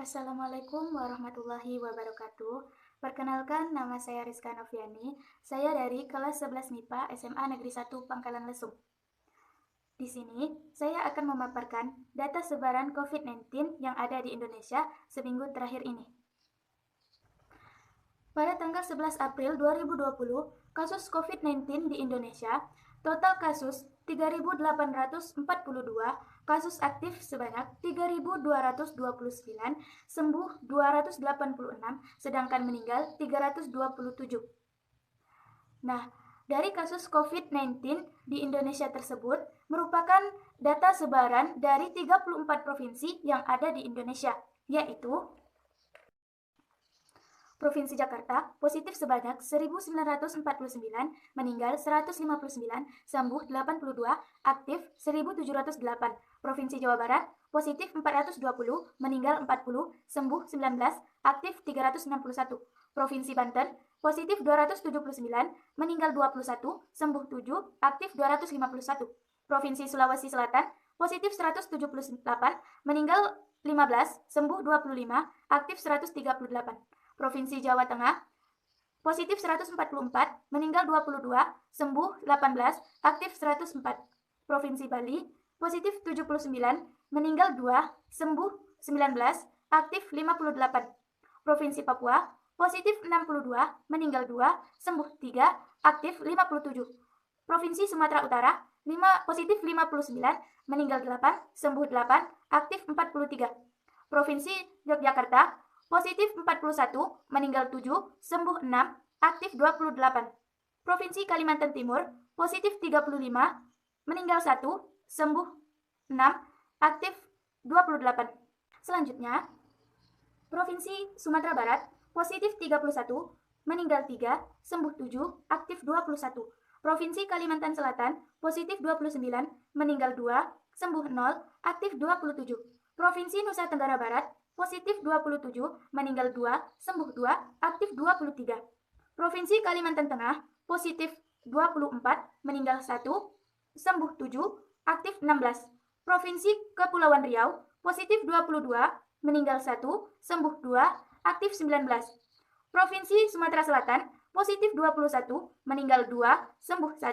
Assalamualaikum warahmatullahi wabarakatuh. Perkenalkan, nama saya Rizka Noviani. Saya dari kelas 11 MIPA SMA Negeri 1 Pangkalan Lesung. Di sini, saya akan memaparkan data sebaran COVID-19 yang ada di Indonesia seminggu terakhir ini. Pada tanggal 11 April 2020, kasus COVID-19 di Indonesia, total kasus 3.842, kasus aktif sebanyak 3.229, sembuh 286, sedangkan meninggal 327. Nah, dari kasus COVID-19 di Indonesia tersebut merupakan data sebaran dari 34 provinsi yang ada di Indonesia, yaitu Provinsi Jakarta, positif sebanyak 1.949, meninggal 159, sembuh 82, aktif 1.708. Provinsi Jawa Barat, positif 420, meninggal 40, sembuh 19, aktif 361. Provinsi Banten, positif 279, meninggal 21, sembuh 7, aktif 251. Provinsi Sulawesi Selatan, positif 178, meninggal 15, sembuh 25, aktif 138. Provinsi Jawa Tengah, positif 144, meninggal 22, sembuh 18, aktif 104. Provinsi Bali, positif 79, meninggal 2, sembuh 19, aktif 58. Provinsi Papua, positif 62, meninggal 2, sembuh 3, aktif 57. Provinsi Sumatera Utara, positif 59, meninggal 8, sembuh 8, aktif 43. Provinsi Yogyakarta, positif 41, meninggal 7, sembuh 6, aktif 28. Provinsi Kalimantan Timur, positif 35, meninggal 1, sembuh 6, aktif 28. Selanjutnya, Provinsi Sumatera Barat, positif 31, meninggal 3, sembuh 7, aktif 21. Provinsi Kalimantan Selatan, positif 29, meninggal 2, sembuh 0, aktif 27. Provinsi Nusa Tenggara Barat, positif 27, meninggal 2, sembuh 2, aktif 23. Provinsi Kalimantan Tengah, positif 24, meninggal 1, sembuh 7, aktif 16. Provinsi Kepulauan Riau, positif 22, meninggal 1, sembuh 2, aktif 19. Provinsi Sumatera Selatan, positif 21, meninggal 2, sembuh 1,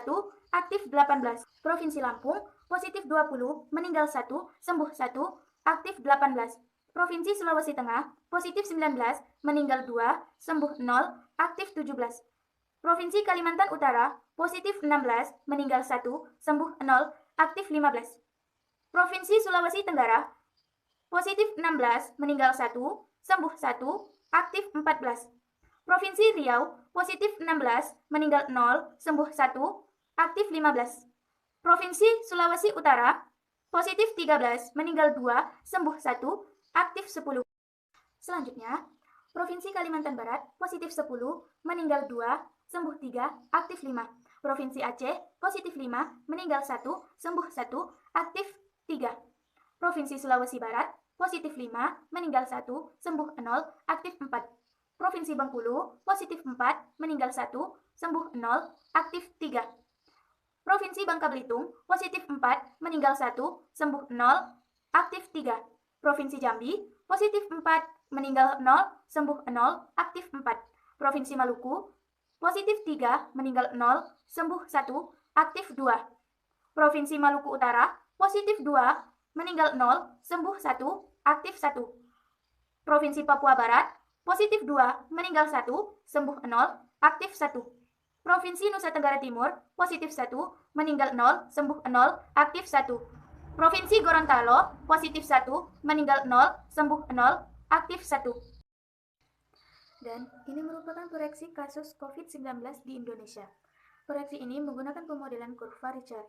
aktif 18. Provinsi Lampung, positif 20, meninggal 1, sembuh 1, aktif 18. Provinsi Sulawesi Tengah, positif 19, meninggal 2, sembuh 0, aktif 17. Provinsi Kalimantan Utara, positif 16, meninggal 1, sembuh 0, aktif 15. Provinsi Sulawesi Tenggara, positif 16, meninggal 1, sembuh 1, aktif 14. Provinsi Riau, positif 16, meninggal 0, sembuh 1, aktif 15. Provinsi Sulawesi Utara, positif 13, meninggal 2, sembuh 1, aktif 10. Selanjutnya, Provinsi Kalimantan Barat, positif 10, meninggal 2, sembuh 3, aktif 5. Provinsi Aceh, positif 5, meninggal 1, sembuh 1, aktif 3. Provinsi Sulawesi Barat, positif 5, meninggal 1, sembuh 0, aktif 4. Provinsi Bengkulu, positif 4, meninggal 1, sembuh 0, aktif 3. Provinsi Bangka Belitung, positif 4, meninggal 1, sembuh 0, aktif 3. Provinsi Jambi, positif 4, meninggal 0, sembuh 0, aktif 4. Provinsi Maluku, positif 3, meninggal 0, sembuh 1, aktif 2. Provinsi Maluku Utara, positif 2, meninggal 0, sembuh 1, aktif 1. Provinsi Papua Barat, positif 2, meninggal 1, sembuh 0, aktif 1. Provinsi Nusa Tenggara Timur, positif 1, meninggal 0, sembuh 0, aktif 1. Provinsi Gorontalo, positif 1, meninggal 0, sembuh 0, aktif 1. Dan ini merupakan proyeksi kasus COVID-19 di Indonesia. Proyeksi ini menggunakan pemodelan kurva Richard,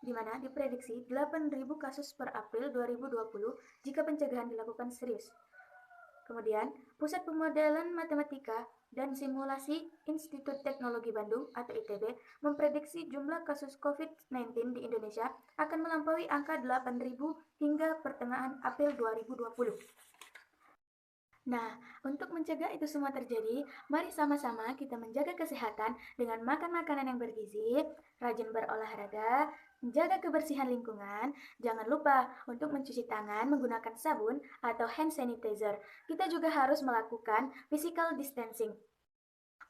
di mana diprediksi 8.000 kasus per April 2020 jika pencegahan dilakukan serius. Kemudian, Pusat Pemodelan Matematika dan Simulasi Institut Teknologi Bandung atau ITB memprediksi jumlah kasus COVID-19 di Indonesia akan melampaui angka 8.000 hingga pertengahan April 2020. Nah, untuk mencegah itu semua terjadi, mari sama-sama kita menjaga kesehatan dengan makan makanan yang bergizi, rajin berolahraga, Menjaga kebersihan lingkungan, jangan lupa untuk mencuci tangan menggunakan sabun atau hand sanitizer. Kita juga harus melakukan physical distancing.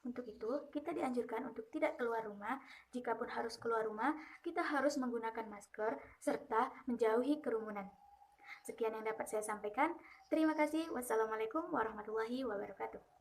Untuk itu, kita dianjurkan untuk tidak keluar rumah. Jikapun harus keluar rumah, kita harus menggunakan masker serta menjauhi kerumunan. Sekian yang dapat saya sampaikan. Terima kasih. Wassalamualaikum warahmatullahi wabarakatuh.